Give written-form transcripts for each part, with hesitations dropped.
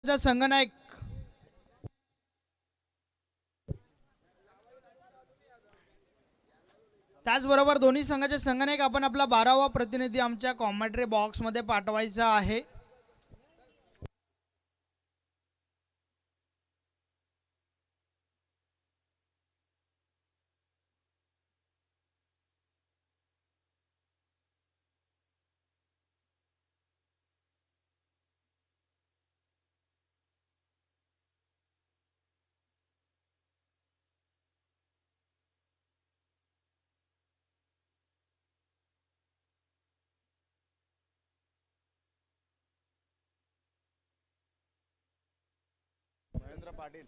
संगनायक त्याचबरोबर दोन्ही संघाचे संगनायक आपण आपला 12वा प्रतिनिधी आमच्या कॉमेंट्री बॉक्स मध्ये पाठवायचा आहे। महेंद्र पाटील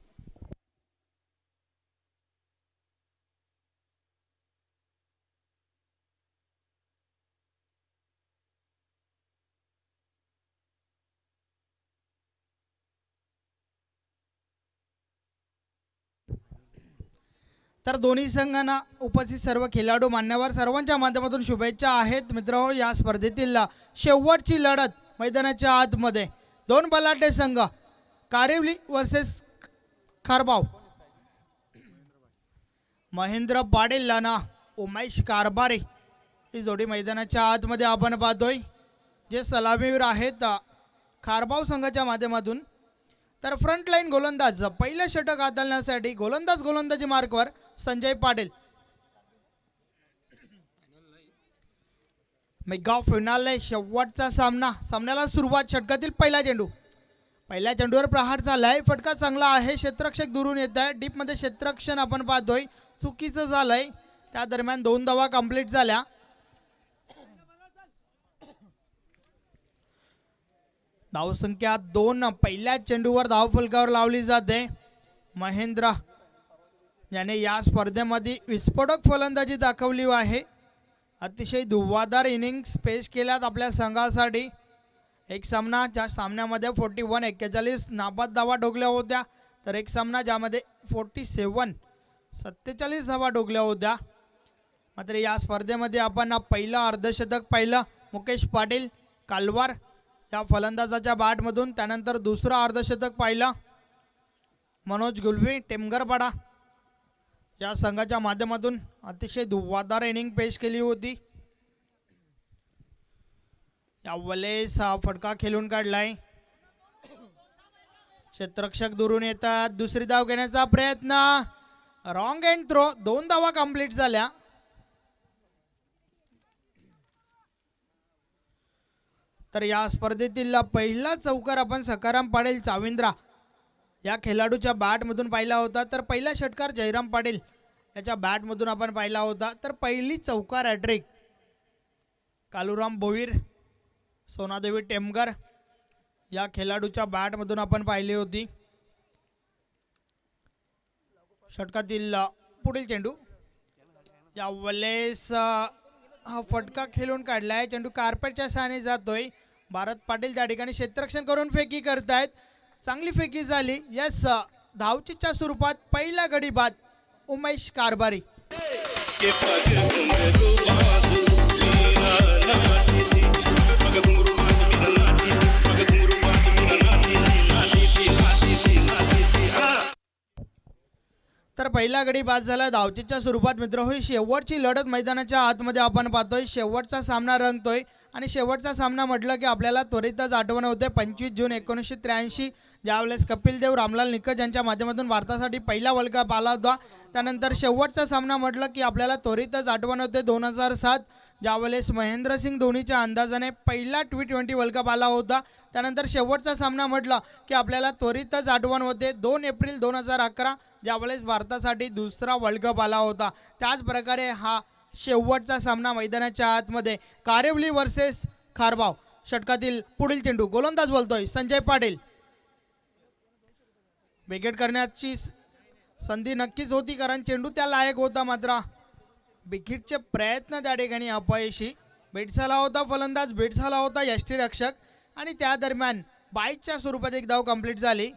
तर दोन्ही संघांना उपस्थित सर्व खेळाडू मान्यवर सर्वांच्या माध्यमातून शुभेच्छा आहेत। मित्रांनो, या स्पर्धेतील शेवटची लढत मैदानाच्या आतमध्ये दोन बलाढ्य संघ कारिवली वर्सेस खारबाव, महेंद्र पाटील आणि उमेश कारभारी ही जोडी मैदानाच्या आतमध्ये आपण पाहतोय, जे सलामीवीर आहेत खारबाव संघाच्या माध्यमातून। तर फ्रंट लाईन गोलंदाज पहिलं षटक हाताळण्यासाठी गोलंदाजी मार्कवर संजय पाटील। मेगा फिनाले शेवटचा सामन्याला सुरुवात षटकातील पहिला चेंडूवर प्रहार झालाय, फटका चांगला आहे, क्षेत्ररक्षक दुरून येत आहे, डीप मध्ये क्षेत्ररक्षण आपण पाहतोय चुकीचं झालंय। त्या दरम्यान 2 धावा कंप्लीट झाल्या। धावसंख्या 2 पहिल्या चेंडूवर धावफलकावर लावली जाते। महेंद्र याने या स्पर्धेमध्ये विस्फोटक फलंदाजी दाखवली आहे, अतिशय धुव्वाधार इनिंग्स पेश केल्यात आपल्या संघासाठी। एक सामना ज्या सामन्यामध्ये 41-41 नाबाद धावा ठोकल्या होत्या, तर एक सामना ज्यामध्ये 47 धावा ठोकल्या होत्या। मात्र या स्पर्धेमध्ये आपण पहिला अर्धशतक पाहिलं मुकेश पाटील कालवार या फलंदाजाच्या बॅटमधून, त्यानंतर दुसरं अर्धशतक पाहिलं मनोज गुलवी टेमगरपाडा या संघाच्या माध्यमातून, अतिशय धुव्वाधार इनिंग पेश केली होती। यावेळेस फटका खेळून काढलाय, क्षेत्ररक्षक दुरून येतात, दुसरी धाव घेण्याचा प्रयत्न, रॉंग एंड थ्रो, 2 धावा कंप्लीट झाल्या। तर या स्पर्धेतील पहिला चौकार आपण सकाराम पाटील चाविंद्रा या खेळाडूच्या बॅटमधून पाहिला होता, तर पहिला षटकार जयराम पाटील याच्या बॅटमधून आपण पाहिला होता। तर पहिली चौकार हॅट्रिक कालुराम भोईर सोनादेवी टेमगर या खेळाडूच्या बॅटमधून आपण पाहिली होती। षटकातील पुढील चेंडू, यावेळेस हा फटका खेळून काढलाय, चेंडू कार्पेटच्या सहाय्याने जातोय। भारत पाटील त्या ठिकाणी क्षेत्ररक्षण करून फेकी करतायत, चांगली फेकी झाली। यस, धावचीच्या स्वरूपात पहिला गडी बाद उमेश कारभारी। तर पहिला गडी बाद झाला धावचीच्या स्वरूपात। मित्र होई शेवटची लढत मैदानाच्या आतमध्ये आपण पाहतोय, शेवटचा सामना रंगतोय आणि शेवटचा सामना म्हटलं की आपल्याला त्वरितच आठवण होते 25 जून 1983 ज्यावेळेस कपिल देव रामलाल निकज यांच्या माध्यमातून भारतासाठी पहिला वर्ल्ड कप आला होता। त्यानंतर शेवटचा सामना म्हटलं की आपल्याला त्वरितच आठवण होते 2007 ज्यावेळेस महेंद्रसिंग धोनीच्या अंदाजाने पहिला T20 वर्ल्ड कप आला होता। त्यानंतर शेवटचा सामना म्हटलं की आपल्याला त्वरितच आठवण होते 2 एप्रिल 2011 ज्यावेळेस भारतासाठी दुसरा वर्ल्ड कप आला होता। त्याच प्रकारे हा शेवटचा सामना मैदानाच्या आतमध्ये कारिवली वर्सेस खारबाव। षटकातील पुढील चेंडू, गोलंदाज बोलतोय संजय पाटील, विकेट करण्याची संधी नक्कीच होती कारण चेंडू त्या लायक होता, मात्र विकेटचे प्रयत्न त्या ठिकाणी अपयशी। बेट झाला होता फलंदाज, बेट झाला होता यष्टीरक्षक आणि त्या दरम्यान बाईकच्या स्वरूपात एक धाव कंप्लीट झाली।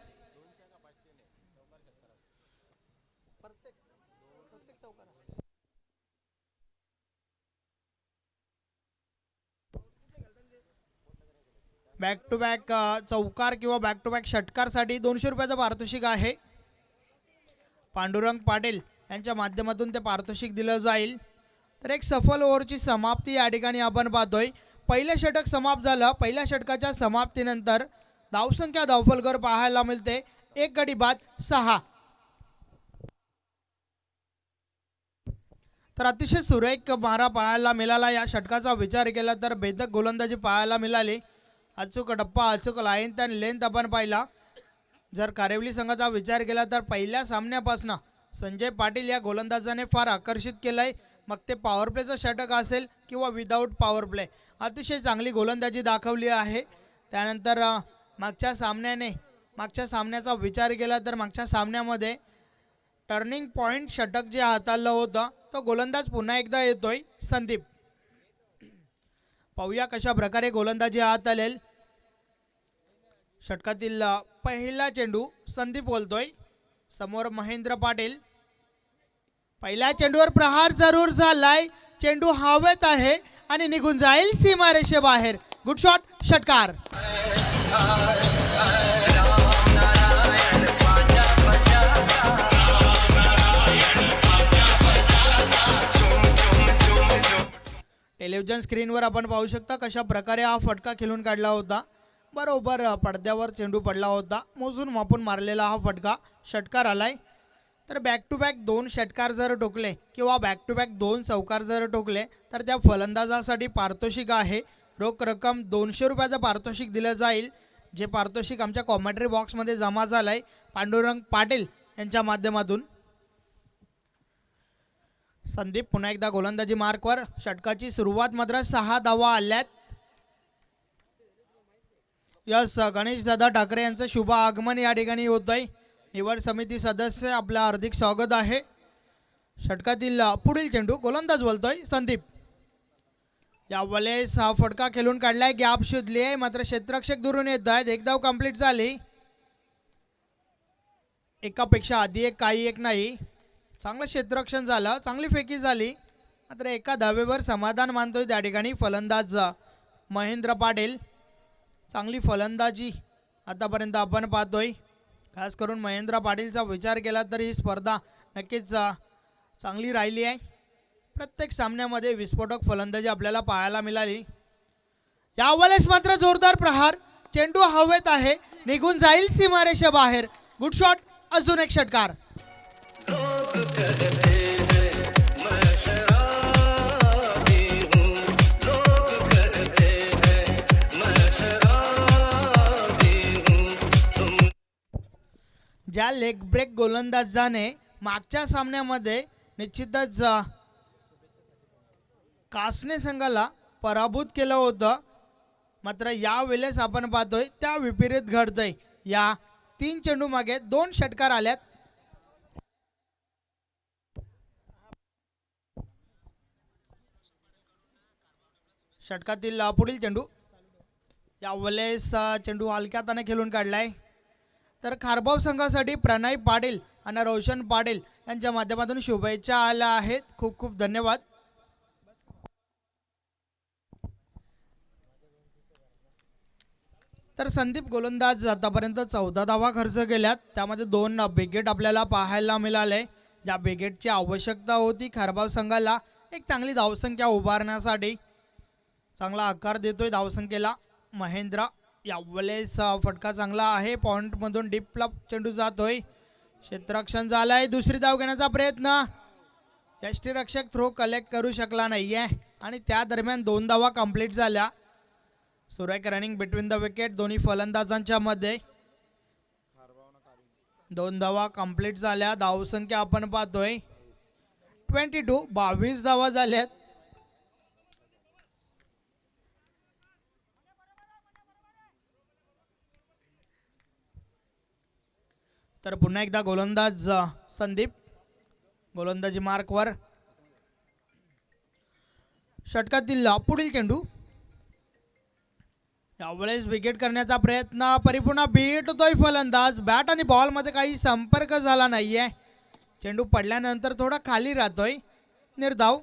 बॅक टू बॅक चौकार किंवा बॅक टू बॅक षटकारसाठी 200 रुपयाचं पारितोषिक आहे. पांडुरंग पाटील यांच्या माध्यमातून ते पारितोषिक दिलं जाईल. तर एक सफल ओव्हरची समाप्ती या ठिकाणी आपण पाहतोय. पहिलं षटक समाप्त झालं. पहिल्या षटकाच्या समाप्तीनंतर धावसंख्या धावफलकर पाहायला मिळते 1 गडी बाद 6. तर अतिशय सुरेख मारा पाहायला मिळाला. या षटकाचा विचार केला तर भेदक गोलंदाजी पाहायला मिळाली. अचूक टप्पा, अचूक लाईन त्या लेंथ आपण पाहिला. जर कारेवली संघाचा विचार केला तर पहिल्या सामन्यापासून संजय पाटील या गोलंदाजाने फार आकर्षित केलंय. मग ते पॉवर प्लेचं षटक असेल किंवा विदाऊट पॉवर प्ले, अतिशय चांगली गोलंदाजी दाखवली आहे. त्यानंतर मागच्या सामन्याचा विचार केला तर मागच्या सामन्यामध्ये टर्निंग पॉइंट षटक जे हाताळलं होतं तो गोलंदाज पुन्हा एकदा येतोय संदीप. पाहूया कशा प्रकारे गोलंदाजी हाताळेल. षटकातील पहिला चेंडू संदीप बोलतोय. समोर महेंद्र पाटील. पहिल्या चेंडूवर प्रहार जरूर झालाय. चेंडू हवेत आहे आणि निघून जाईल सीमारेषेबाहेर. गुड शॉट, षटकार. टेलिव्हिजन स्क्रीनवर आपण पाहू शकता कशा प्रकारे हा फटका खेळून काढला होता. बरोबर पडद्यावर चेंडू पडला होता. मोजून मापून मारलेला हा फटका षटकार आलाय. तर बॅक टू बॅक 2 षटकार जर टोकले किंवा बॅक टू बॅक 2 चौकार जर टोकले तर त्या फलंदाजासाठी पारितोषिक आहे. रोख रक्कम 200 रुपयाचं पारितोषिक दिलं जाईल. जे पारितोषिक आमच्या कॉमेंट्री बॉक्समध्ये जमा झालंय पांडुरंग पाटील यांच्या माध्यमातून. संदीप पुन्हा एकदा गोलंदाजी मार्कवर. षटकाची सुरुवात मात्र 6 धावा आल्यात. यस, गणेश दादा ठाकरे यांचं शुभ आगमन या ठिकाणी होत आहे. निवड समिती सदस्य आपलं हार्दिक स्वागत आहे. षटकातील पुढील चेंडू गोलंदाज बोलतोय संदीप. यावेळेस हा फटका खेळून काढलाय. गॅप शोधली आहे मात्र क्षेत्ररक्षक दुरून येत आहेत. एक धाव कंप्लीट झाली. एकापेक्षा आधी एक काही एक नाही. चांगलं क्षेत्ररक्षण झालं, चांगली फेकी झाली मात्र एका धावेवर समाधान मानतोय त्या ठिकाणी फलंदाज महेंद्र पाटील. चांगली फलंदाजी आतापर्यंत आपण पाहतोय. खास करून महेंद्र पाटीलचा विचार केला तर ही स्पर्धा नक्कीच चांगली राहिली आहे. प्रत्येक सामन्यामध्ये विस्फोटक फलंदाजी आपल्याला पाहायला मिळाली. यावेळेस मात्र जोरदार प्रहार. चेंडू हवेत आहे, निघून जाईल सीमारेषेबाहेर. गुड शॉट, अजून एक षटकार. ज्या लेग ब्रेक गोलंदाजाने मागच्या सामन्यामध्ये निश्चितच कासने संघाला पराभूत केलं होतं मात्र यावेळेस आपण पाहतोय त्या विपरीत घडतंय. या 3 चेंडू मागे 2 षटकार आल्यात. षटकातील पुढील चेंडू. यावेळेस चेंडू हलक्याताने खेळून काढलाय. तर खारबाव संघासाठी प्रणय पाटील आणि रोशन पाटील यांच्या माध्यमातून शुभेच्छा आल्या आहेत. खूप खूप धन्यवाद. तर संदीप गोलंदाज आतापर्यंत 14 धावा खर्च केल्यात. त्यामध्ये 2 बिगेट आपल्याला पाहायला मिळाले. ज्या बिगेटची आवश्यकता होती खारबाव संघाला एक चांगली धावसंख्या उभारण्यासाठी. चांगला आकार देतोय धावसंख्येला महेंद्र. यावेळेस फटका चांगला आहे. पॉइंटमधून डीपला चेंडू जातोय. क्षेत्ररक्षण झालंय. दुसरी धाव घेण्याचा प्रयत्न. यष्टीरक्षक थ्रो कलेक्ट करू शकला नाहीये आणि त्या दरम्यान 2 धावा कंप्लीट झाल्या. सुरेख रनिंग बिटवीन द विकेट दोन्ही फलंदाजांच्या मध्ये. 2 धावा कंप्लीट झाल्या. धावसंख्या आपण पाहतोय 22. 22 धावा झाल्यात. तर पुन्हा एकदा गोलंदाज संदीप गोलंदाजी मार्कवर. षटकातील पुढील चेंडू. यावेळेस विकेट करण्याचा प्रयत्न. परिपूर्ण बीट होतोय फलंदाज. बॅट आणि बॉल मध्ये काही संपर्क झाला नाहीये. चेंडू पडल्यानंतर थोडा खाली राहतोय. निर्धाव.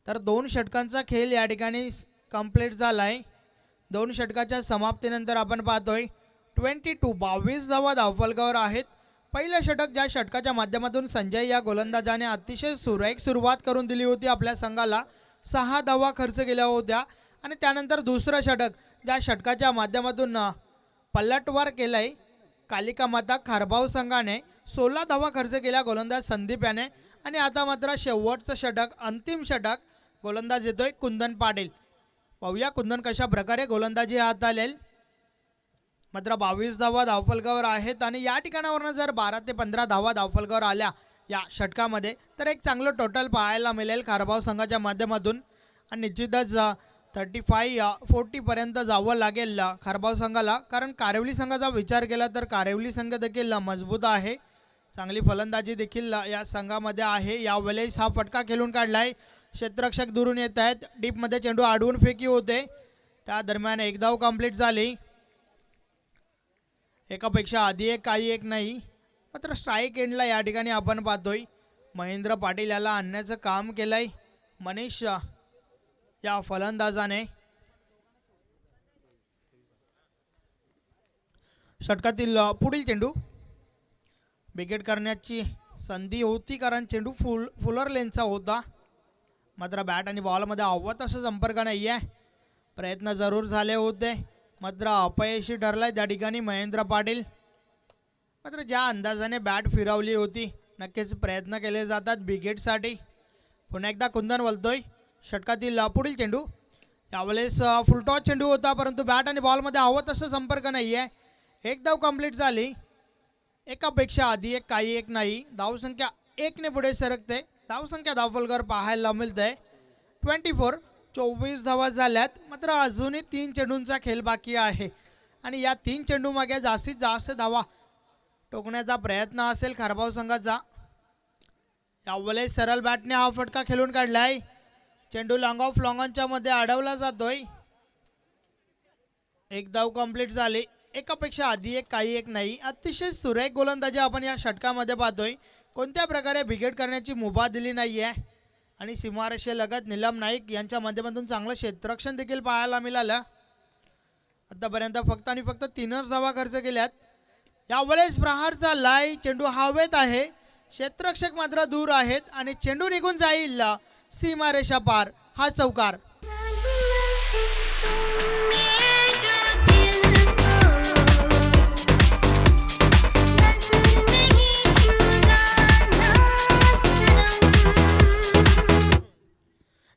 तर 2 षटकांचा खेळ या ठिकाणी कंप्लीट झाला आहे. 2 षटकाच्या समाप्तीनंतर आपण पाहतोय 22 धावा धावफलकावर आहेत. पहिलं षटक ज्या षटकाच्या माध्यमातून संजय या गोलंदाजाने अतिशय सुरेख सुरुवात करून दिली होती, आपल्या संघाला 6 धावा खर्च केल्या होत्या. आणि त्यानंतर दुसरं षटक ज्या षटकाच्या माध्यमातून पलटवार केलाय कालिका माता खारबाव संघाने 16 धावा खर्च केल्या गोलंदाज संदीप याने. आणि आता मात्र शेवटचं षटक अंतिम षटक गोलंदाज येतोय कुंदन पाटील. पाहूया कुंदन कशा प्रकारे गोलंदाजी हाताळेल. मात्र 22 धावा धावफलकावर आहेत आणि या ठिकाणावरनं जर 12 ते 15 धावा धावफलकावर आल्या या षटकामध्ये तर एक चांगलं टोटल पाहायला मिळेल खारबाव संघाच्या माध्यमातून. आणि निश्चितच 35-40 पर्यंत जावं लागेल खारबाव संघाला, कारण कारेवली संघाचा विचार केला तर कारेवली संघ देखील मजबूत आहे. चांगली फलंदाजी देखील या संघामध्ये आहे. यावेळेस हा फटका खेळून काढलाय. क्षेत्ररक्षक दुरून येत आहेत. डीपमध्ये चेंडू आडवून फेकी होते. त्या दरम्यान एक धाव कंप्लीट झाली. एकापेक्षा आधी एक काही एक नाही. मात्र स्ट्राईक एंडला या ठिकाणी आपण पाहतोय महेंद्र पाटील याला आणण्याचं काम केलंय मनीष या फलंदाजाने. षटकातील पुढील चेंडू विकेट करण्याची संधी होती, कारण चेंडू फुलर लेनचा होता. मात्र बॅट आणि बॉलमध्ये हवा तसा संपर्क नाही आहे. प्रयत्न जरूर झाले होते, मात्र अपयशी ठरलाय त्या ठिकाणी महेंद्र पाटील. मात्र ज्या अंदाजाने बॅट फिरवली होती नक्कीच प्रयत्न केले जातात विकेटसाठी. पुन्हा एकदा कुंदन वलतोय. षटकातील पुढील चेंडू यावेळेस फुलटॉस चेंडू होता, परंतु बॅट आणि बॉलमध्ये हवं तसं संपर्क नाही आहे. एक धाव कंप्लीट झाली. एकापेक्षा आधी एक काही एक नाही. धावसंख्या 1 ने पुढे सरकते. धावसंख्या धावफलकावर पाहायला मिळते 24 धावा झाल्यात. मात्र अजूनही 3 चेंडूंचा खेळ बाकी आहे आणि या 3 चेंडू मागे जास्तीत जास्त धावा टोकण्याचा प्रयत्न असेल खारबाव संघाचा. यावेळेस सरळ बॅटने हा फटका खेळून काढलाय. चेंडू लॉंग ऑफ लॉंगॉनच्या मध्ये अडवला जातोय. एक धाव कंप्लीट झाली. एकापेक्षा आधी एक काही एक नाही. अतिशय सुरेख गोलंदाजी आपण या षटकामध्ये पाहतोय. कोणत्या प्रकारे विकेट करण्याची मुभा दिली नाही आहे आणि सीमारेषेलगत निलम नाईक यांच्या माध्यमातून चांगलं क्षेत्ररक्षण देखील पाहायला मिळालं. आतापर्यंत फक्त आणि फक्त 3च धावा खर्च केल्यात. यावेळेस प्रहारचा लाय चेंडू हवेत आहे. क्षेत्ररक्षक मात्र दूर आहेत आणि चेंडू निघून जाईल सीमारेषा पार. हा चौकार.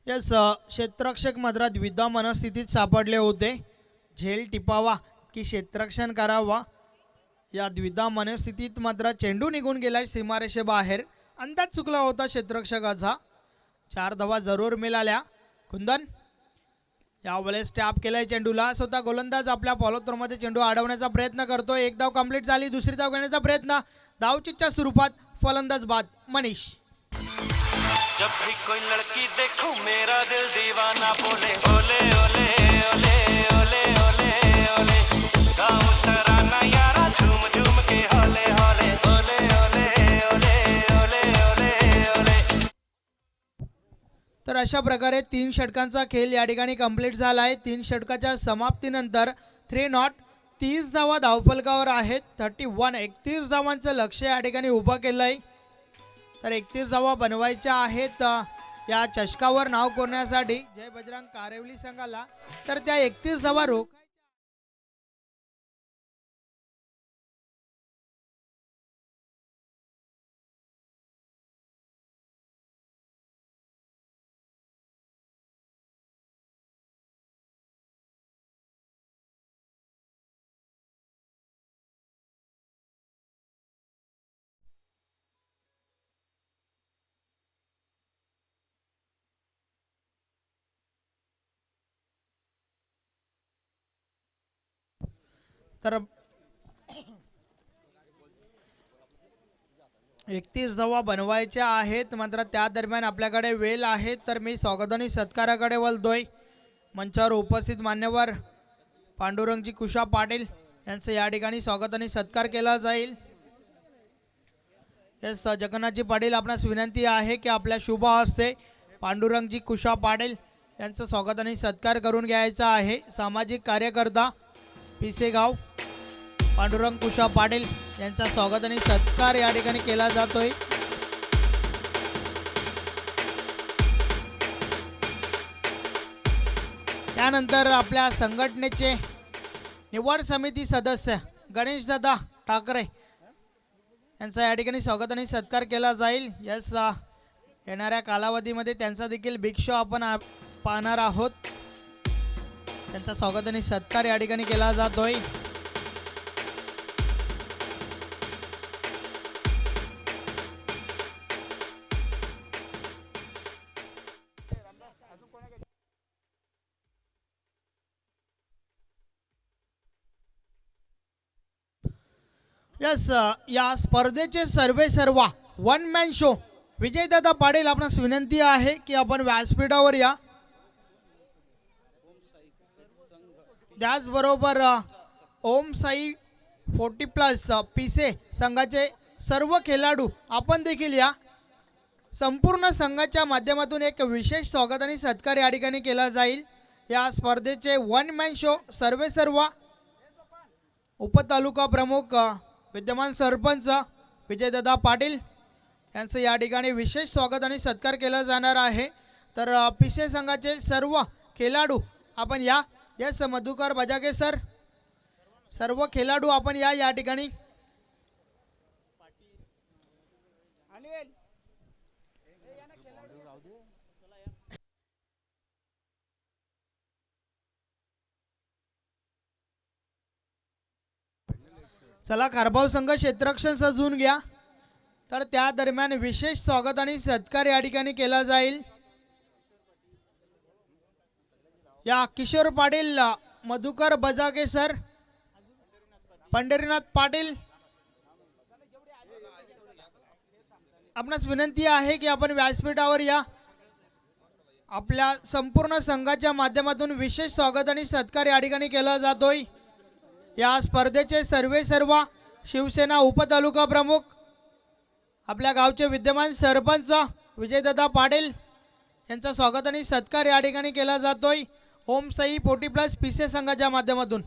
यस, क्षेत्ररक्षक मात्र द्विधा मनस्थितीत सापडले होते. झेल टिपावा की क्षेत्ररक्षण करावा या द्विधा मनस्थितीत मात्र चेंडू निघून गेलाय सीमारेषेबाहेर. अंदाज चुकला होता क्षेत्ररक्षकाचा. 4 धावा जरूर मिळाल्या. कुंदन यावेळेस टॅप केलाय चेंडूला. स्वतः गोलंदाज आपल्या फॉलोथ्रोमध्ये चेंडू अडवण्याचा प्रयत्न करतो. एक धाव कंप्लीट झाली. दुसरी धाव घेण्याचा प्रयत्न धावचीच्या स्वरूपात. फलंदाज बाद मनीष. जब भी कोई लड़की देखूं मेरा दिल दीवाना बोले ओले ओले ओले ओले ओले ओले गाओ तराना यारा झूम झूम के होले होले ओले ओले ओले ओले ओले ओले. तर अशा प्रकारे 3 षटकांचा खेळ या ठिकाणी कंप्लीट झाला आहे. 3 षटकाच्या समाप्तीनंतर 3 नॉट 30 धावा धावफलकावर आहेत. 31 धावांचं लक्ष या ठिकाणी उभं केलं आहे. तर 31 धावा बनवायच्या आहेत या चषकावर नाव कोरण्यासाठी जय बजरंग कारेवली संघाला. तर त्या 31 धावा रोखायच्या. तर 31 धावा बनवायच्या आहेत. मात्र त्या दरम्यान आपल्याकडे वेळ आहे. तर मी स्वागताने सत्काराकडे वळतोय. मंचावर उपस्थित मान्यवर पांडुरंगजी कुशा पाटील यांचं या ठिकाणी स्वागताने सत्कार केला जाईल. यस, जगन्नाथजी पाटील आपणास विनंती आहे की आपल्या शुभ हस्ते पांडुरंगजी कुशा पाटील यांचं स्वागत आणि सत्कार करून घ्यायचा आहे। सामाजिक कार्यकर्ता पिसेगाव पांडुरंग कुशा पाटील यांचा स्वागत आणि सत्कार या ठिकाणी केला जातोय। त्यानंतर आपल्या संघटनेचे निवड समिती सदस्य गणेशदादा ठाकरे यांचा या ठिकाणी स्वागत आणि सत्कार केला जाईल। यस येणाऱ्या कालावधीमध्ये त्यांचा देखील बिग शो आपण पाहणार आहोत। त्यांचा स्वागत आणि सत्कार या ठिकाणी केला जातोय। यस या स्पर्धेचे सर्वेसर्वा one man show Vijaydada Patil आपणास विनंती आहे की आपण व्यासपीठावर या। त्याचबरोबर ओम साई 40+ पिसे संघाचे सर्व खेळाडू आपण देखील या। संपूर्ण संघाच्या माध्यमातून एक विशेष स्वागत आणि सत्कार या ठिकाणी केला जाईल। या स्पर्धेचे वन मॅन शो सर्वेसर्वा उपतालुका प्रमुख विद्यमान सरपंच विजयदादा पाटील यांचं या ठिकाणी विशेष स्वागत आणि सत्कार केला जाणार आहे। तर पिसे संघाचे सर्व खेळाडू आपण या। यस मधुकर बजागे सर सर्व खेळाडू आपण या ठिकाणी। चला कारभाव संघ क्षेत्ररक्षण सजवून घ्या। तर त्या दरम्यान विशेष स्वागत आणि सत्कार या ठिकाणी केला जाईल। या किशोर पाटील मधुकर बजागे सर पंढरीनाथ पाटील आपणास विनंती आहे की आपण व्यासपीठावर या। आपल्या संपूर्ण संघाच्या माध्यमातून विशेष स्वागत आणि सत्कार या ठिकाणी केला जातोय। या स्पर्धेचे सर्वेसर्वा शिवसेना उपतालुका प्रमुख आपल्या गावचे विद्यमान सरपंच विजयदादा पाटील यांचा स्वागत आणि सत्कार या ठिकाणी केला जातोय। ओम साई 40+ पिसे संघाच्या माध्यमातून।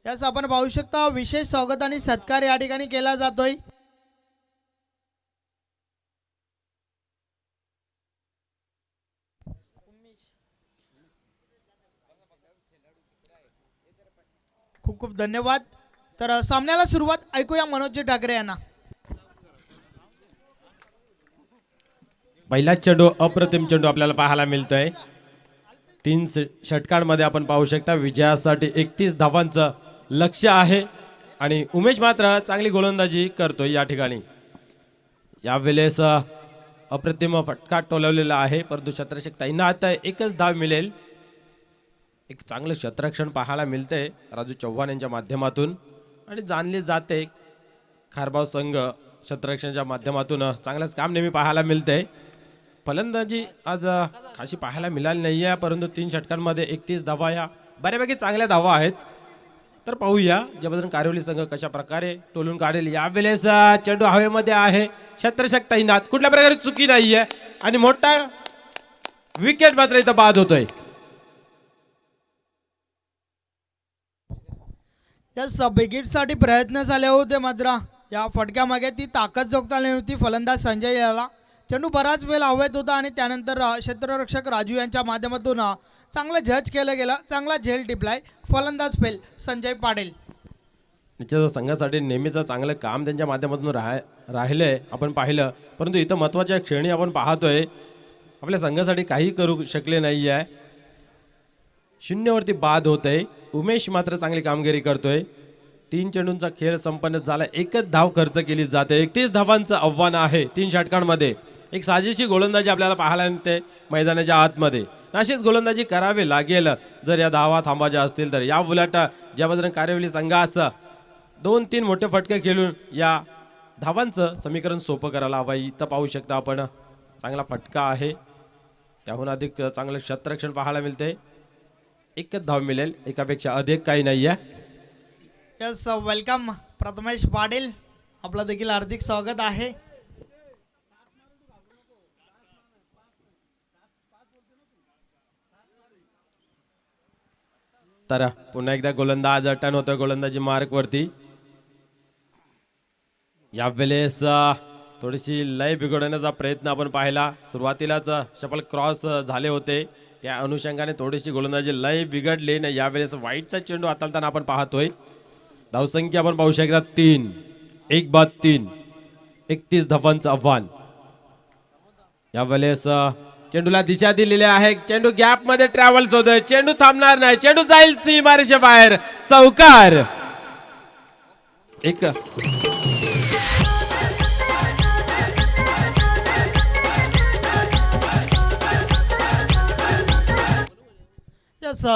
यास आपण पाहू शकता विशेष स्वागत आणि सत्कार या ठिकाणी केला जातोय। खूप खूप धन्यवाद। तर सामन्याला सुरुवात ऐकूया मनोज ठाकरे यांना। पहिला चेंडू अप्रतिम चेंडू आपल्याला पाहायला मिळतोय। 3 षटकांमध्ये आपण पाहू शकता विजयासाठी 31 धावांचं लक्ष्य आहे आणि उमेश मात्र चांगली गोलंदाजी करतोय या ठिकाणी। यावेळेस अप्रतिम फटका टोलवलेला आहे परंतु क्षेत्ररक्षक ताईंना आता एकच धाव मिळेल। एक चांगलं क्षेत्ररक्षण पाहायला मिळते राजू चव्हाण यांच्या माध्यमातून आणि जाणले जाते खारबाव संघ क्षेत्ररक्षणाच्या माध्यमातून चांगलंच काम नेहमी पाहायला मिळते। फलंदाजी आज खाशी पाहायला मिळाली नाही आहे परंतु 3 षटकांमध्ये 31 धावा या बऱ्यापैकी चांगल्या धावा आहेत। तर पाहूया जबरदस्त कारिवली संघ कशा प्रकारे टोलून काढेल। यावेळेस चेंडू हवेमध्ये आहे क्षेत्ररक्षक ताईनाथ कुठल्या प्रकारे चुकी नाहीये आणि मोठा विकेट मात्र इथं बाद होतोय। यस बिगिटसाठी प्रयत्न झाले होते मात्र या फटक्यामागे ती ताकद जोगता आली होती फलंदाज संजय याला। चेंडू बराच वेळ हवेत होता आणि त्यानंतर क्षेत्ररक्षक राजू यांच्या माध्यमातून चांगलं जज केलं गेलं। चांगला झेल टिपलाय फलंदाज फेल संजय पाटील। निश्चितच संघासाठी नेहमीच चांगलं काम त्यांच्या माध्यमातून राहिलंय आपण पाहिलं परंतु इथं महत्त्वाच्या क्षणी आपण पाहतोय आपल्या संघासाठी काही करू शकले नाही आहे। 0 वरती बाद होतंय। उमेश मात्र चांगली कामगिरी करतोय। 3 चेंडूंचा खेळ संपन्न झाला एकच धाव खर्च केली जाते। 31 धावांचं आव्हान आहे 3 षटकांमध्ये। एक साजेशी गोलंदाजी आपल्याला पाहायला मिळते मैदानाच्या आतमध्ये। अशीच गोलंदाजी करावी लागेल जर या धावा थांबायच्या असतील तर। या उलट ज्या बाजूने कार्यवली संघास 2-3 मोठे फटके खेळून या धावांचं समीकरण सोपं करायला हवं। इथं पाहू शकता आपण चांगला फटका आहे त्याहून अधिक चांगलं क्षेत्ररक्षण पाहायला मिळते। एकच धाव मिळेल एकापेक्षा अधिक काही नाही आहे। यस वेलकम प्रथमेश पाटील आपलं देखील हार्दिक स्वागत आहे. तर पुन्हा एकदा गोलंदाज टर्न होतोय गोलंदाजी मार्क वरती. यावेळेस थोडीशी लय बिघडवण्याचा प्रयत्न आपण पाहिला. सुरुवातीलाच शफल क्रॉस झाले होते, त्या अनुषंगाने थोडीशी गोलंदाजी लय बिघडली ना. यावेळेस वाईटचा चेंडू हाताळताना आपण पाहतोय. धावसंख्या आपण पाहू शकता 3, 1-3, 31 धावांचं आव्हान. यावेळेस चेंडूला दिशा दिलेली आहे. चेंडू गॅप मध्ये ट्रॅव्हल्स होतोय. चेंडू थांबणार नाही. चेंडू जाईल सीमारेषे बाहेर. चौकार. एक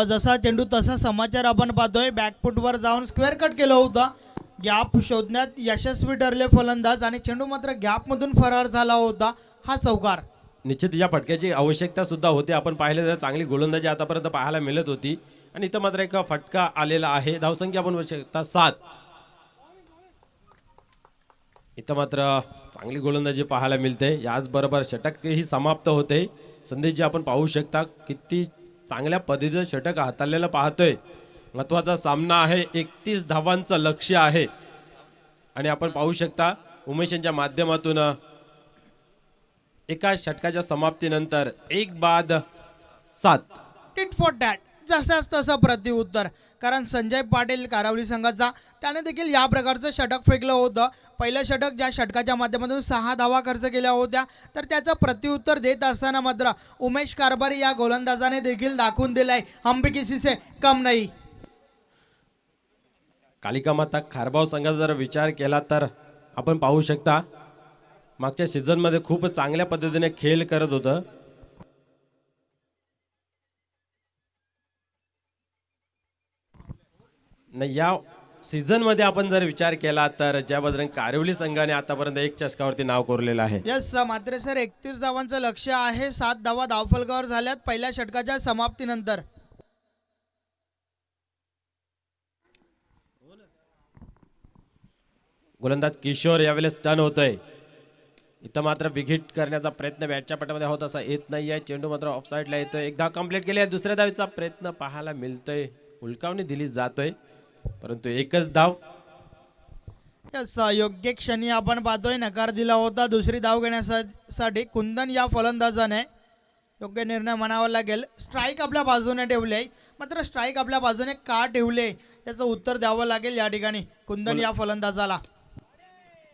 जसा चेंडू तसा समाचार आपण पाहतोय. बॅकफुटवर जाऊन स्क्वेअर कट केलं होतं. गॅप शोधण्यात यशस्वी ठरले फलंदाज आणि चेंडू मात्र गॅपमधून फरार झाला होता. हा चौकार. निश्चित या फटक्याची आवश्यकता सुद्धा होती. आपण पाहिलं तर चांगली गोलंदाजी आतापर्यंत पाहायला मिळत होती आणि इथं मात्र एक फटका आलेला आहे. धावसंख्या आपण बघू शकता 7. इथं मात्र चांगली गोलंदाजी पाहायला मिळते. याचबरोबर षटकही समाप्त होते. संदेश आपण पाहू शकता किती चांगल्या पद्धतीचं षटक हाताळलेलं पाहतोय. महत्वाचा सामना आहे. 31 धावांचं लक्ष्य आहे आणि आपण पाहू शकता उमेश यांच्या माध्यमातून एका षटकाच्या समाप्तीनंतर 1-7 टिट फॉर टॅट. जसंच तसं प्रतिउत्तर. कारण संजय पाटील कारावली संघाचा त्याने देखील या प्रकारचं षटक फेकलं होतं. पहिलं षटक ज्या षटकाच्या माध्यमातून 6 धावा खर्च केल्या होत्या, तर त्याचं प्रतिउत्तर देत असताना मात्र उमेश कारभारी या गोलंदाजाने देखील दाखवून दिलंय हम भी किसी से कम नाही. कालिका माता खारबाव संघाचा जर विचार केला तर आपण पाहू शकता मागच्या सीझन मध्ये खूप चांगल्या पद्धतीने खेळ करत होतं. या सीझन मध्ये आपण जर विचार केला तर ज्या बजरंग कारिवली संघाने आतापर्यंत 1 चषकावरती नाव कोरलेलं आहे. यस मात्र सर 31 धावांचं लक्ष्य आहे. 7 धावा धावफलकावर झाल्यात पहिल्या षटकाच्या समाप्तीनंतर. गोलंदाज किशोर यावेळेस टर्न होतोय. इथं मात्र बिघिट करण्याचा प्रयत्न बॅटच्या पटामध्ये होत असा येत नाहीये. चेंडू मात्र ऑफसाईडला येतोय. एकदा कंप्लीट केली. दुसऱ्या धावीचा प्रयत्न पाहायला मिळतोय. उलकावणी दिली जातोय परंतु एकच धाव. योग्य क्षणी आपण पाहतोय नकार दिला होता दुसरी धाव घेण्यासाठी कुंदन या फलंदाजाने. योग्य निर्णय म्हणावा लागेल. स्ट्राईक आपल्या बाजूने ठेवले, मात्र स्ट्राईक आपल्या बाजूने का ठेवले याचं उत्तर द्यावं लागेल या ठिकाणी कुंदन या फलंदाजाला.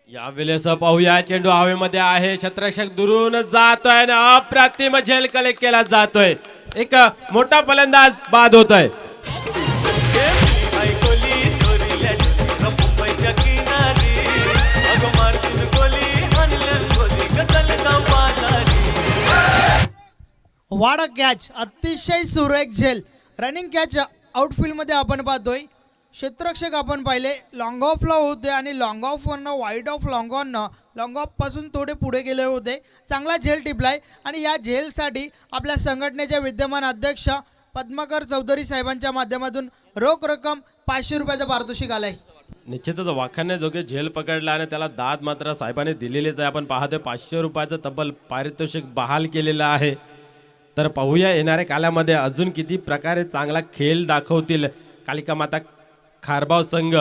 यावेळेस पाहूया चेंडू हवेमध्ये आहे. क्षेत्ररक्षक दुरून जातोय आणि अप्रतिम झेल कलेक्ट केला जातोय. एक मोठा फलंदाज बाद होतोय. वाडा कॅच. अतिशय सुरेख झेल. रनिंग कॅच आउटफील्ड मध्ये आपण पाहतोय. क्षेत्ररक्षक आपण पाहिले लॉंग ऑफला होते आणि लॉंग ऑफवरनं वाईड ऑफ लॉंग ऑननं लॉंग ऑफ पासून थोडे पुढे गेले होते. चांगला झेल टिपलाय आणि या झेलसाठी आपल्या संघटनेचे विद्यमान अध्यक्ष पद्माकर चौधरी साहेबांच्या माध्यमातून रोख रक्कम 500 रुपयाचं पारितोषिक आलंय. निश्चितच वाखाणण्याजोगे झेल पकडला आणि त्याला दाद मात्र साहेबांनी दिलेलेच आहे. आपण पाहतोय 500 रुपयाचं तब्बल पारितोषिक बहाल केलेलं आहे. तर पाहूया येणाऱ्या काळामध्ये अजून किती प्रकारे चांगला खेळ दाखवतील कालिका माता खारबाव संघ.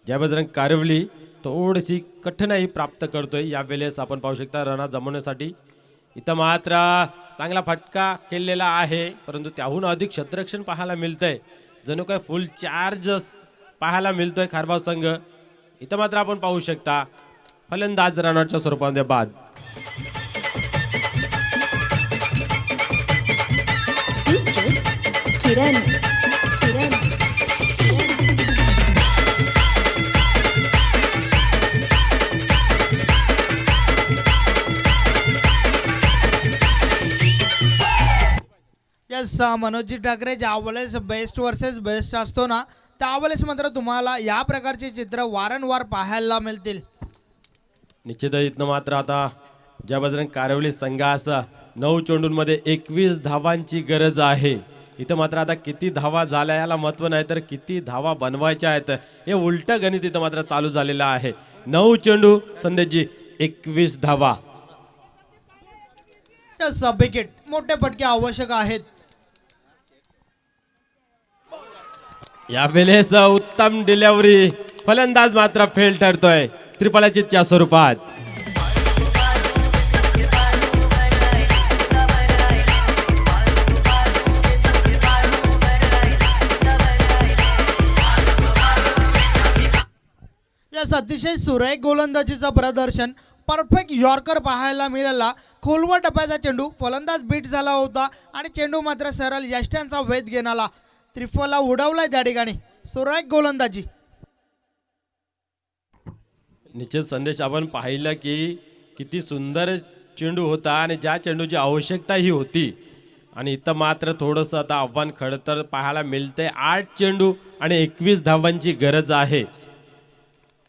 जय बजरंग कारिवली थोडीशी कठीणाई प्राप्त करतोय. यावेळेस आपण पाहू शकता रणा जमवण्यासाठी इथं मात्र चांगला फटका खेळलेला आहे परंतु त्याहून अधिक क्षेत्ररक्षण पाहायला मिळतंय. जणू काय फुल चार्ज पाहायला मिळतोय खारबाव संघ. इथं मात्र आपण पाहू शकता फलंदाज रनआउटच्या स्वरूपामध्ये बाद. किरण यस मनोजी ठाकरे ज्यावेळेस बेस्ट वर्सेस बेस्ट असतो ना त्यावेळेस मात्र तुम्हाला या प्रकारचे चित्र वारंवार पाहायला मिळतील. निश्चितच इथनं मात्र आता ज्या बजरंग कारिवली संघास 9 चेंडूंमध्ये 21 धावांची गरज आहे. इथं मात्र आता किती धावा झाल्या याला महत्व नाही तर किती धावा बनवायच्या आहेत हे उलट गणित इथं मात्र चालू झालेलं आहे. 9 चेंडू संदेशजी 21 धावा. विकेट. मोठे फटके आवश्यक आहेत. यावेळेस उत्तम डिलिव्हरी, फलंदाज मात्र फेल ठरतोय त्रिफळाचीतच्या स्वरूपात. यास अतिशय सुरेख गोलंदाजीचं प्रदर्शन. परफेक्ट यॉर्कर पाहायला मिळाला. खोलवर टप्प्याचा चेंडू, फलंदाज बीट झाला होता आणि चेंडू मात्र सरळ यष्ट्यांचा वेध घेणारा त्रिफळा उडवलाय त्या ठिकाणी. सुरेख गोलंदाजी. निश्चित संदेश आपण पाहिलं की किती सुंदर चेंडू होता आणि ज्या चेंडूची आवश्यकता ही होती. आणि इथं मात्र थोडंसं आता आव्हान खडतर पाहायला मिळतंय. 8 चेंडू आणि 21 धावांची गरज आहे.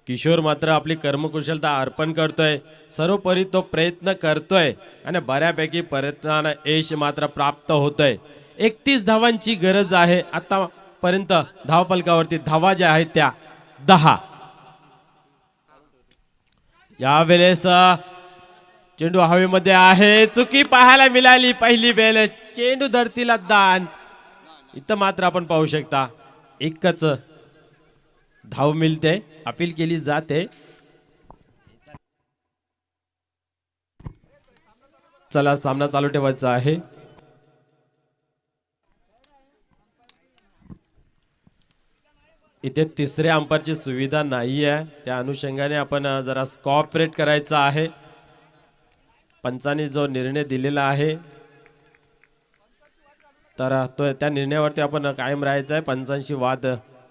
किशोर मात्र आपली कर्मकुशलता अर्पण करतोय. सर्वोपरी तो प्रयत्न करतोय आणि बऱ्यापैकी प्रयत्नानं यश मात्र प्राप्त होतंय. 31 धावांची गरज आहे. आतापर्यंत धावफलकावरती धावा ज्या आहेत त्या 10. यावेळेस चेंडू हवेमध्ये आहे. चुकी पाहायला मिळाली. पहिली बेल, चेंडू धरतीला दान. इथं मात्र आपण पाहू शकता एकच धाव मिळते. अपील केली जाते. चला सामना चालू ठेवायचा आहे. इथे तिसऱ्या अंपायरची सुविधा नाही आहे. त्या अनुषंगाने आपण जरा कॉपरेट करायचा आहे. पंचांनी जो निर्णय दिलेला आहे तर तो त्या निर्णयावरती आपण कायम राहायचं आहे. पंचांशी वाद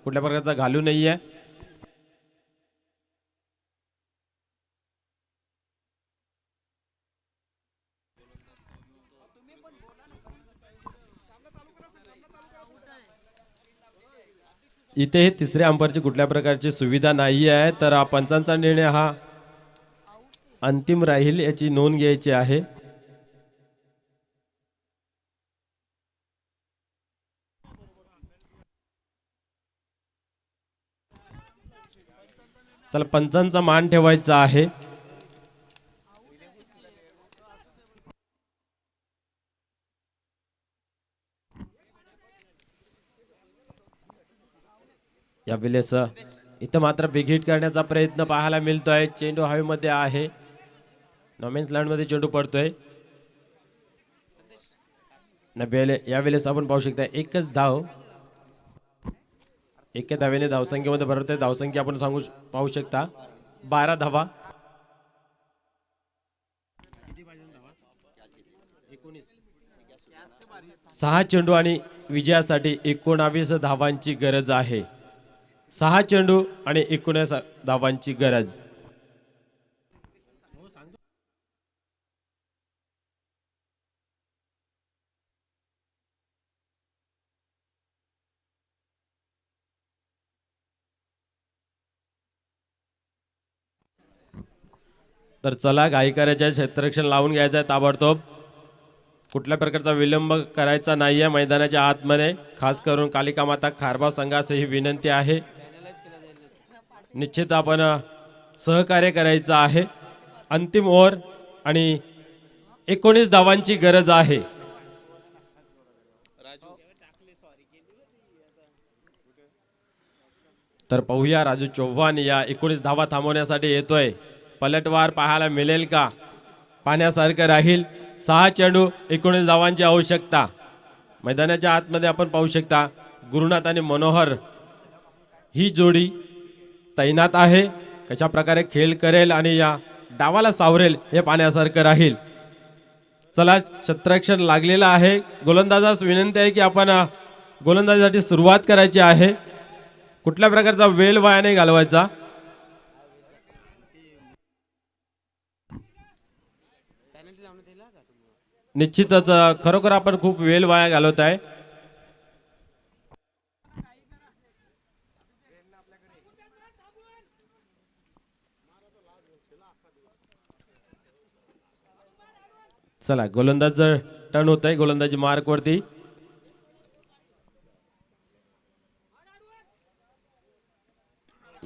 कुठल्या प्रकारचा घालू नाहीये. इथे तिसऱ्या अंपायरची कुठल्या प्रकारची सुविधा नाही आहे. तर पंचांचा निर्णय हा अंतिम राहील याची नोंद घ्यायची आहे. चला पंचांचा मान ठेवायचा आहे. यावेळेस इथं मात्र बिग हिट करण्याचा प्रयत्न पाहायला मिळतोय. चेंडू हवेमध्ये आहे. नॉमेन्स लँड मध्ये चेंडू पडतोय. यावेळेस आपण पाहू शकता एकच धाव. एका धावेने धावसंख्येमध्ये भरवतोय. धावसंख्या आपण पाहू शकता 12 धावा. सहा चेंडू आणि विजयासाठी 19 धावांची गरज आहे. 6 चेंडू आणि 19 धावांची गरज. तर चला घाई करायच्या, क्षेत्ररक्षण लावून घ्यायचं आहे ताबडतोब. कुठल्या प्रकारचा विलंब करायचा नाहीये मैदानाच्या आतमध्ये. खास करून कालिका माता खारबाव संघास ही विनंती आहे. निश्चित आपण सहकार्य करायचं आहे. अंतिम ओव्हर आणि 19 धावांची गरज आहे. तर पाहूया राजू चव्हाण या 19 धावा थांबवण्यासाठी येतोय. पलटवार पाहायला मिळेल का? पाण्यासारखं राहील. 6 चेंडू 19 धावांची आवश्यकता. मैदानाच्या आतमध्ये आपण पाहू शकता गुरुनाथ आणि मनोहर ही जोडी तैनात आहे. कशा प्रकारे खेळ करेल आणि या डावाला सावरेल हे पाण्यासारखं राहील. चला क्षेत्ररक्षण लागलेलं आहे. गोलंदाजास विनंती आहे की आपण गोलंदाजीसाठी सुरुवात करायची आहे. कुठल्या प्रकारचा वेल वाया नाही घालवायचा. निश्चितच खरोखर आपण खूप वेळ वाया घालवत आहे. चला गोलंदाज टर्न होत आहे. गोलंदाजी मार्क वरती.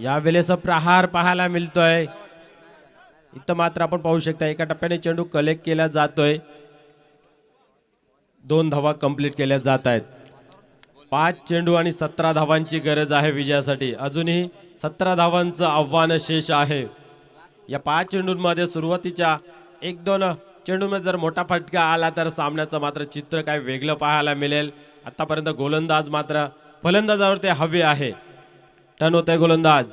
यावेळेस प्रहार पाहायला मिळतोय. इथं मात्र आपण पाहू शकता एका टप्प्याने चेंडू कलेक्ट केला जातोय. 2 धावा कंप्लीट केल्या जात आहेत. 5 चेंडू आणि 17 धावांची गरज आहे विजयासाठी. अजूनही 17 धावांचं आव्हान शेष आहे. या 5 चेंडूंमध्ये सुरुवातीच्या 1-2 चेंडूमध्ये जर मोठा फटका आला तर सामन्याचं मात्र चित्र काय वेगळं पाहायला मिळेल. आतापर्यंत गोलंदाज मात्र फलंदाजावरती हवे आहे. टर्न होतोय गोलंदाज.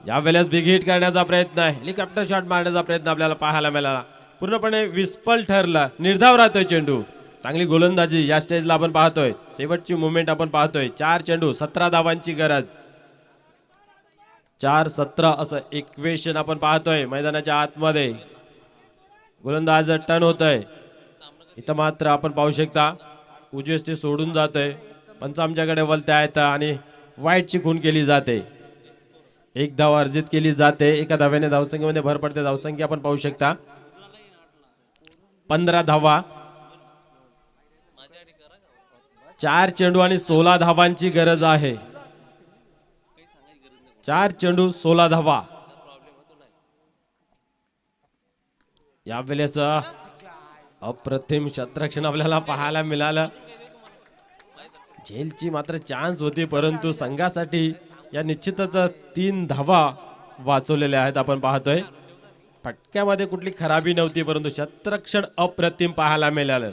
यावेळेस बिग हिट करण्याचा प्रयत्न आहे. हेलिकॉप्टर शॉट मारण्याचा प्रयत्न आपल्याला पाहायला मिळाला. पूर्णपणे विस्फल ठरला. निर्धाव राहतोय चेंडू. चांगली गोलंदाजी या स्टेजला आपण पाहतोय. शेवटची मुवमेंट आपण पाहतोय. 4 चेंडू 17 धावांची गरज. 4-17 असं इक्वेशन आपण पाहतोय मैदानाच्या आतमध्ये. गोलंदाज टर्न होतोय. इथं मात्र आपण पाहू शकता उजवे सोडून जातोय. पंच आमच्याकडे वलते आहेत आणि वाईटची खून केली जाते. 1 धाव अर्जित केली जाते. एका धाव्याने धावसंख्येमध्ये भर पडते. धावसंख्या आपण पाहू शकता 15 धावा. 4 चेंडू आणि 16 धावांची गरज आहे. 4 चेंडू 16 धावा. यावेळेस अप्रतिम क्षेत्ररक्षण आपल्याला पाहायला मिळालं. झेलची मात्र चान्स होती परंतु संघासाठी या निश्चितच 3 धावा वाचवलेल्या आहेत आपण पाहतोय. फटक्यामध्ये कुठली खराबी नव्हती परंतु क्षेत्ररक्षण अप्रतिम पाहायला मिळालं.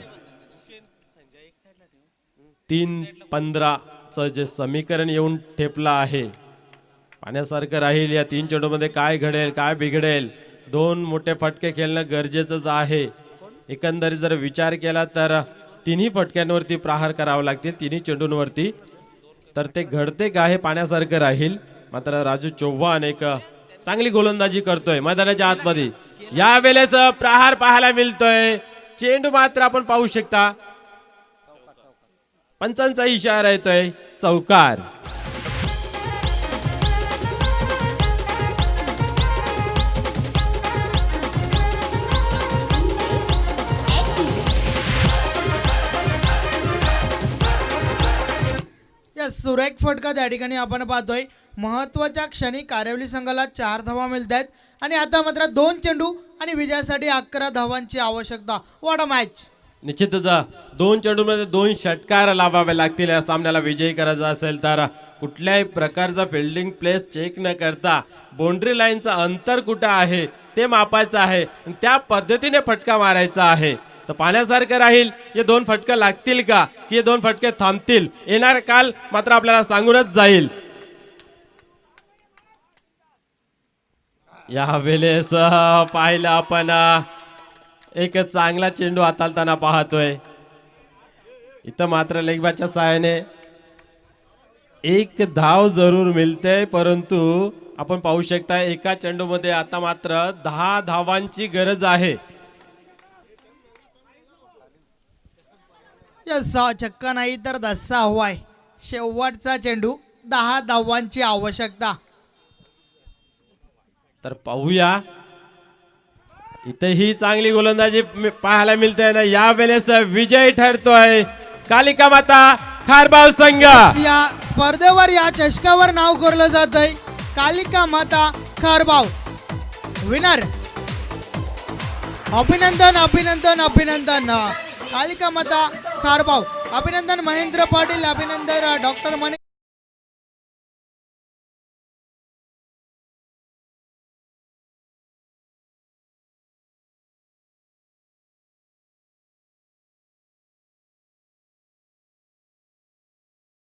3-15 जे समीकरण येऊन ठेपलं आहे पाण्यासारखं राहील. या 3 चेंडूमध्ये काय घडेल काय बिघडेल. 2 मोठे फटके खेळणं गरजेचंच आहे. एकंदरीत जर विचार केला तर 3ही फटक्यांवरती प्रहार करावा लागतील. 3ही चेंडूंवरती. तर ते घडते का हे पाण्यासारखं राहील. मात्र राजू चव्हाण एक चांगली गोलंदाजी करतोय मैदानाच्या आतमध्ये. यावेळेस प्रहार पाहायला मिळतोय. चेंडू मात्र आपण पाहू शकता पंचांचा इशारा येतोय चौकार. सुरेख फटका त्या ठिकाणी आपण पाहतोय. महत्वाच्या क्षणी कारेवली संघाला 4 धावा मिळत आहेत आणि आता मात्र 2 चेंडू आणि विजयासाठी 11 धावांची आवश्यकता. What a match. निश्चितच 2 चेंडूमध्ये 2 षटकार लावावे लागतील. या सामन्याला विजयी करायचा असेल तर कुठल्याही प्रकारचा फिल्डिंग प्लेस चेक न करता बाउंड्री लाईनचं अंतर कुठं आहे ते मापायचं आहे. त्या पद्धतीने फटका मारायचा आहे. तर पाण्यासारखं राहील. हे 2 फटके लागतील का की हे 2 फटके थांबतील. येणार काल मात्र आपल्याला सांगूनच जाईल. या वेळेस पाहिलं आपण एक चांगला चेंडू हाताळताना पाहतोय. इथं मात्र लेगबाच्या सहाय्याने 1 धाव जरूर मिळते परंतु आपण पाहू शकता एका चेंडूमध्ये आता मात्र 10 धावांची गरज आहे. 6 छक्का नाही तर 10 हवाय. शेवटचा चेंडू 10 धावांची आवश्यकता. तर पाहूया इथेही चांगली गोलंदाजी पाहायला मिळते ना. यावेळेस विजय ठरतोय कालिका माता खारबाव संघ. या स्पर्धेवर या चषकावर नाव कोरलं जातंय कालिका माता खारबाव. विनर. अभिनंदन अभिनंदन अभिनंदन कालिका माता खारबाव. अभिनंदन महेंद्र पाटील. अभिनंदन डॉक्टर मनी.